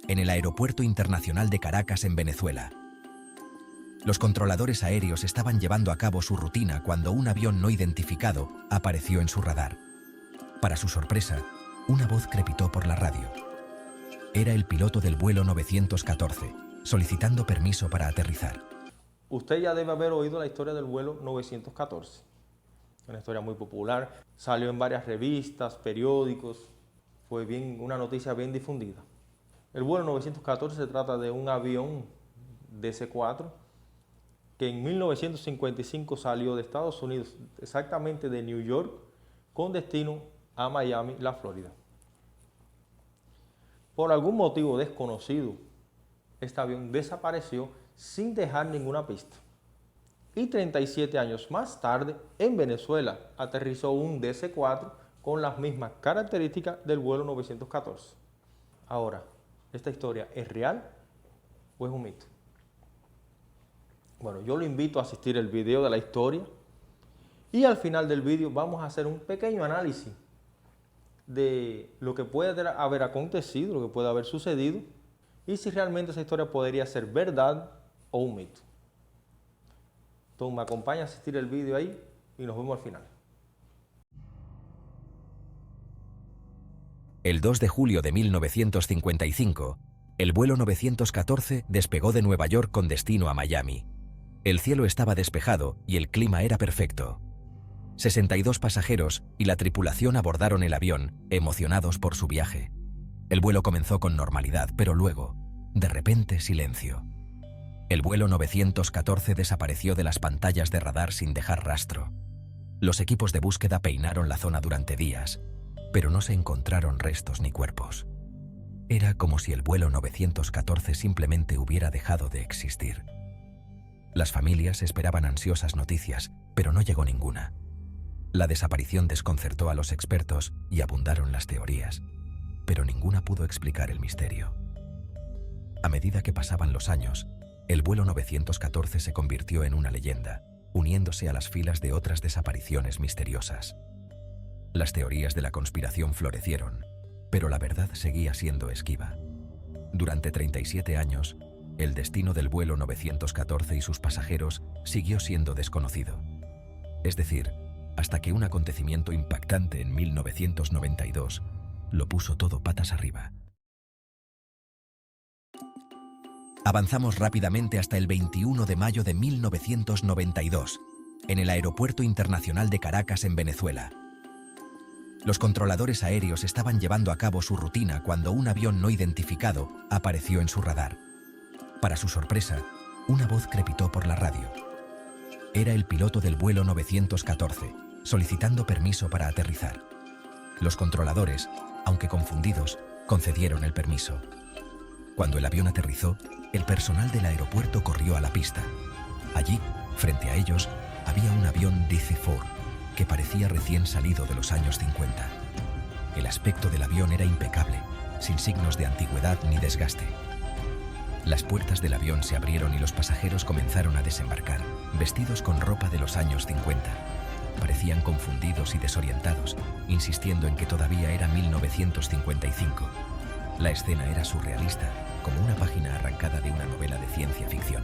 en el Aeropuerto Internacional de Caracas, en Venezuela. Los controladores aéreos estaban llevando a cabo su rutina cuando un avión no identificado apareció en su radar. Para su sorpresa, una voz crepitó por la radio. Era el piloto del vuelo 914, solicitando permiso para aterrizar. Usted ya debe haber oído la historia del vuelo 914. Una historia muy popular, salió en varias revistas, periódicos, fue una noticia bien difundida. El vuelo 914 se trata de un avión DC-4 que en 1955 salió de Estados Unidos, exactamente de New York, con destino a Miami, la Florida. Por algún motivo desconocido, este avión desapareció sin dejar ninguna pista. Y 37 años más tarde, en Venezuela, aterrizó un DC-4 con las mismas características del vuelo 914. Ahora, ¿esta historia es real o es un mito? Bueno, yo lo invito a asistir el video de la historia y al final del video vamos a hacer un pequeño análisis de lo que puede haber acontecido, lo que puede haber sucedido y si realmente esa historia podría ser verdad o un mito. Entonces me acompaña a asistir el video ahí y nos vemos al final. El 2 de julio de 1955, el vuelo 914 despegó de Nueva York con destino a Miami. El cielo estaba despejado y el clima era perfecto. 62 pasajeros y la tripulación abordaron el avión, emocionados por su viaje. El vuelo comenzó con normalidad, pero luego, de repente, silencio. El vuelo 914 desapareció de las pantallas de radar sin dejar rastro. Los equipos de búsqueda peinaron la zona durante días, pero no se encontraron restos ni cuerpos. Era como si el vuelo 914 simplemente hubiera dejado de existir. Las familias esperaban ansiosas noticias, pero no llegó ninguna. La desaparición desconcertó a los expertos y abundaron las teorías, pero ninguna pudo explicar el misterio. A medida que pasaban los años, el vuelo 914 se convirtió en una leyenda, uniéndose a las filas de otras desapariciones misteriosas. Las teorías de la conspiración florecieron, pero la verdad seguía siendo esquiva. Durante 37 años, el destino del vuelo 914 y sus pasajeros siguió siendo desconocido. Es decir, hasta que un acontecimiento impactante en 1992 lo puso todo patas arriba. Avanzamos rápidamente hasta el 21 de mayo de 1992, en el Aeropuerto Internacional de Caracas, en Venezuela. Los controladores aéreos estaban llevando a cabo su rutina cuando un avión no identificado apareció en su radar. Para su sorpresa, una voz crepitó por la radio. Era el piloto del vuelo 914, solicitando permiso para aterrizar. Los controladores, aunque confundidos, concedieron el permiso. Cuando el avión aterrizó, el personal del aeropuerto corrió a la pista. Allí, frente a ellos, había un avión DC-4 que parecía recién salido de los años 50. El aspecto del avión era impecable, sin signos de antigüedad ni desgaste. Las puertas del avión se abrieron y los pasajeros comenzaron a desembarcar, vestidos con ropa de los años 50. Parecían confundidos y desorientados, insistiendo en que todavía era 1955. La escena era surrealista, como una página arrancada de una novela de ciencia ficción.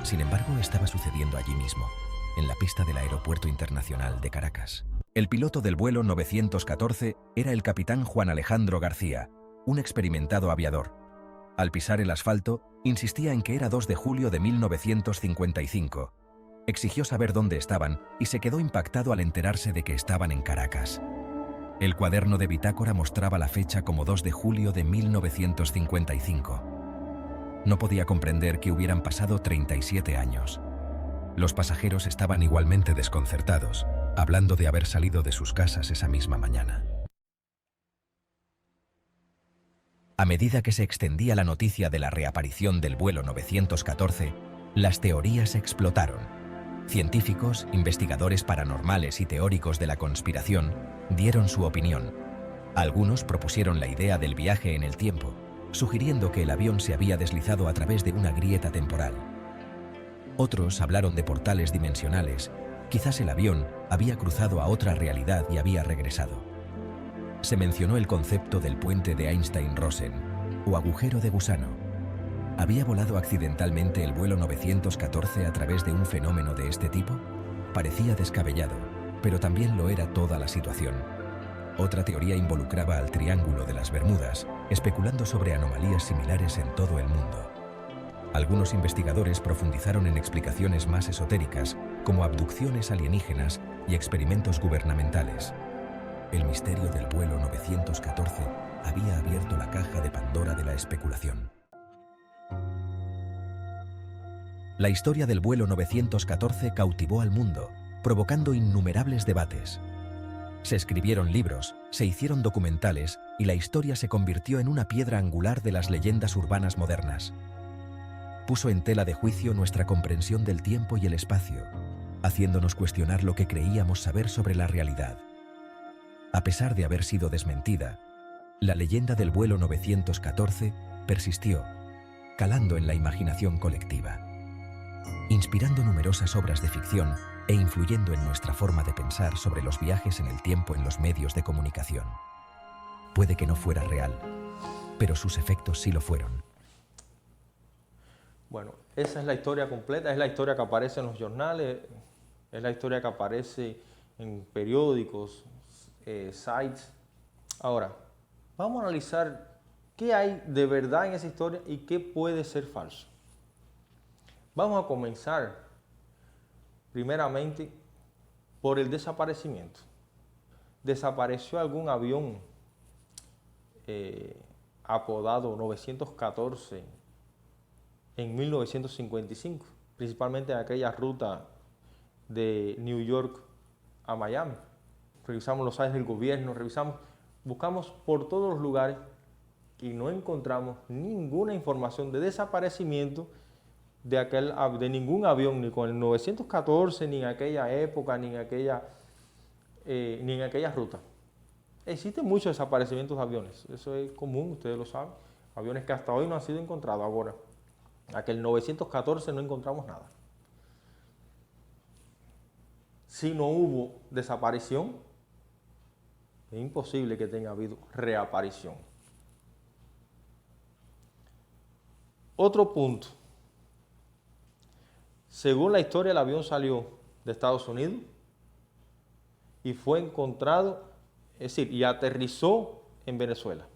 Sin embargo, estaba sucediendo allí mismo, en la pista del Aeropuerto Internacional de Caracas. El piloto del vuelo 914 era el capitán Juan Alejandro García, un experimentado aviador. Al pisar el asfalto, insistía en que era 2 de julio de 1955. Exigió saber dónde estaban y se quedó impactado al enterarse de que estaban en Caracas. El cuaderno de bitácora mostraba la fecha como 2 de julio de 1955. No podía comprender que hubieran pasado 37 años. Los pasajeros estaban igualmente desconcertados, hablando de haber salido de sus casas esa misma mañana. A medida que se extendía la noticia de la reaparición del vuelo 914, las teorías explotaron. Científicos, investigadores paranormales y teóricos de la conspiración dieron su opinión. Algunos propusieron la idea del viaje en el tiempo, sugiriendo que el avión se había deslizado a través de una grieta temporal. Otros hablaron de portales dimensionales. Quizás el avión había cruzado a otra realidad y había regresado. Se mencionó el concepto del puente de Einstein-Rosen, o agujero de gusano. ¿Había volado accidentalmente el vuelo 914 a través de un fenómeno de este tipo? Parecía descabellado, pero también lo era toda la situación. Otra teoría involucraba al Triángulo de las Bermudas, especulando sobre anomalías similares en todo el mundo. Algunos investigadores profundizaron en explicaciones más esotéricas, como abducciones alienígenas y experimentos gubernamentales. El misterio del vuelo 914 había abierto la caja de Pandora de la especulación. La historia del vuelo 914 cautivó al mundo, provocando innumerables debates. Se escribieron libros, se hicieron documentales y la historia se convirtió en una piedra angular de las leyendas urbanas modernas. Puso en tela de juicio nuestra comprensión del tiempo y el espacio, haciéndonos cuestionar lo que creíamos saber sobre la realidad. A pesar de haber sido desmentida, la leyenda del vuelo 914 persistió, calando en la imaginación colectiva, inspirando numerosas obras de ficción e influyendo en nuestra forma de pensar sobre los viajes en el tiempo en los medios de comunicación. Puede que no fuera real, pero sus efectos sí lo fueron. Bueno, esa es la historia completa, es la historia que aparece en los jornales, es la historia que aparece en periódicos, sites. Ahora, vamos a analizar qué hay de verdad en esa historia y qué puede ser falso. Vamos a comenzar primeramente por el desaparecimiento. Desapareció algún avión apodado 914 en 1955, principalmente en aquella ruta de New York a Miami. Revisamos los sites del gobierno, buscamos por todos los lugares y no encontramos ninguna información de desaparecimiento de ningún avión, ni con el 914, ni en aquella época, ni en aquella ruta. Existen muchos desaparecimientos de aviones, eso es común, ustedes lo saben. Aviones que hasta hoy no han sido encontrados. Ahora, aquel 914 no encontramos nada. Si no hubo desaparición, es imposible que tenga habido reaparición. Otro punto. Según la historia, el avión salió de Estados Unidos y fue encontrado, es decir, y aterrizó en Venezuela.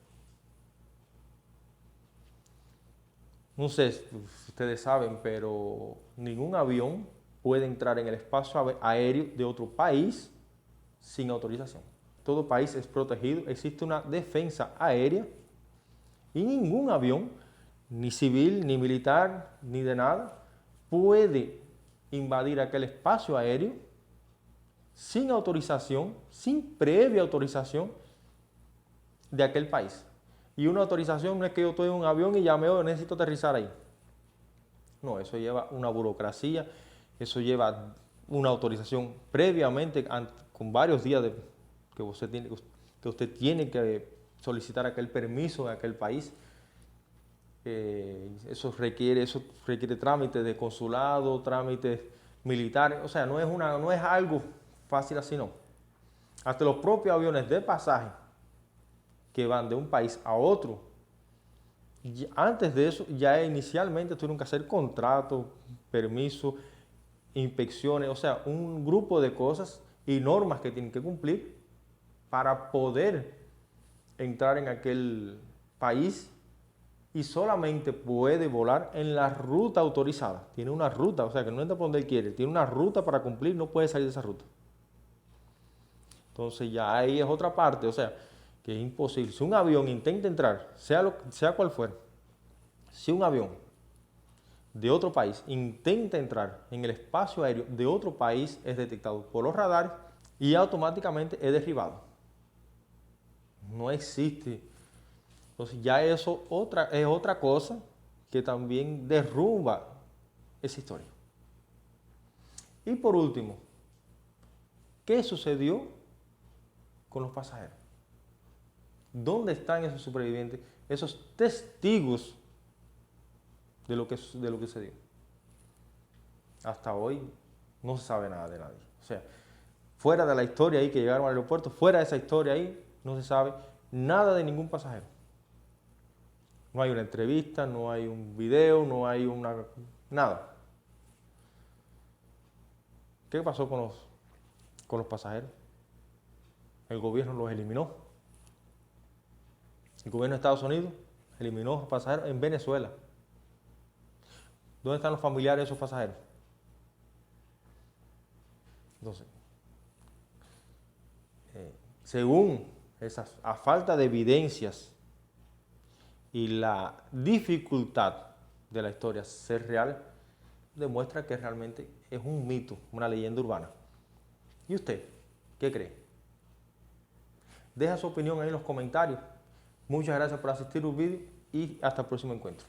No sé si ustedes saben, pero ningún avión puede entrar en el espacio aéreo de otro país sin autorización. Todo país es protegido, existe una defensa aérea y ningún avión, ni civil, ni militar, ni de nada, puede invadir aquel espacio aéreo sin autorización, sin previa autorización de aquel país. Y una autorización no es que yo estoy en un avión y necesito aterrizar ahí. No, eso lleva una burocracia, eso lleva una autorización previamente con varios días que usted tiene que solicitar aquel permiso en aquel país. Eso requiere trámites de consulado, trámites militares, o sea, no es algo fácil así, no. Hasta los propios aviones de pasaje que van de un país a otro, antes de eso ya inicialmente tuvieron que hacer contratos, permisos, inspecciones, o sea, un grupo de cosas y normas que tienen que cumplir para poder entrar en aquel país. Y solamente puede volar en la ruta autorizada. Tiene una ruta, o sea que no entra por donde él quiere. Tiene una ruta para cumplir, no puede salir de esa ruta. Entonces ya ahí es otra parte, o sea, que es imposible. Si un avión intenta entrar, sea cual fuera, si un avión de otro país intenta entrar en el espacio aéreo de otro país, es detectado por los radares y automáticamente es derribado. No existe. Entonces ya eso es otra cosa que también derrumba esa historia. Y por último, ¿qué sucedió con los pasajeros? ¿Dónde están esos supervivientes, esos testigos de lo que se dio? Hasta hoy no se sabe nada de nadie. O sea, fuera de la historia ahí que llegaron al aeropuerto, fuera de esa historia ahí, no se sabe nada de ningún pasajero. No hay una entrevista, no hay un video, no hay nada. ¿Qué pasó con los pasajeros? El gobierno los eliminó. El gobierno de Estados Unidos eliminó a los pasajeros en Venezuela. ¿Dónde están los familiares de esos pasajeros? Entonces, según a falta de evidencias y la dificultad de la historia ser real, demuestra que realmente es un mito, una leyenda urbana. ¿Y usted qué cree? Deja su opinión ahí en los comentarios. Muchas gracias por asistir al vídeo y hasta el próximo encuentro.